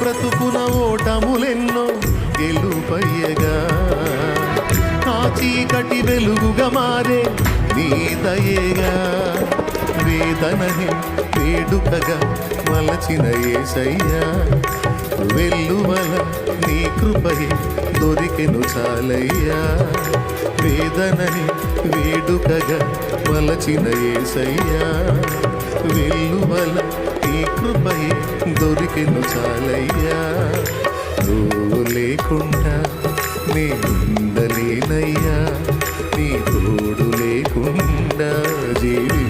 బ్రతుకున ఓటములెన్నో గెలుపయ్యగా ఆ చీకటి వెలుగుగా మారే నీ దయేగా వేదనని వేడుకగా మలచిన యేసయ్యా వెల్లువల నీ కృపయే దొరికెను చాలయ్యా వేదనని వేడుకగా మలచిన యేసయ్యా వెల్లువల నీ కృపయే దొరికెను చాలయ్యా నువ్వు లేకుండా నేనుండలేనయ్యా నీ తోడు లేకుండా జీవి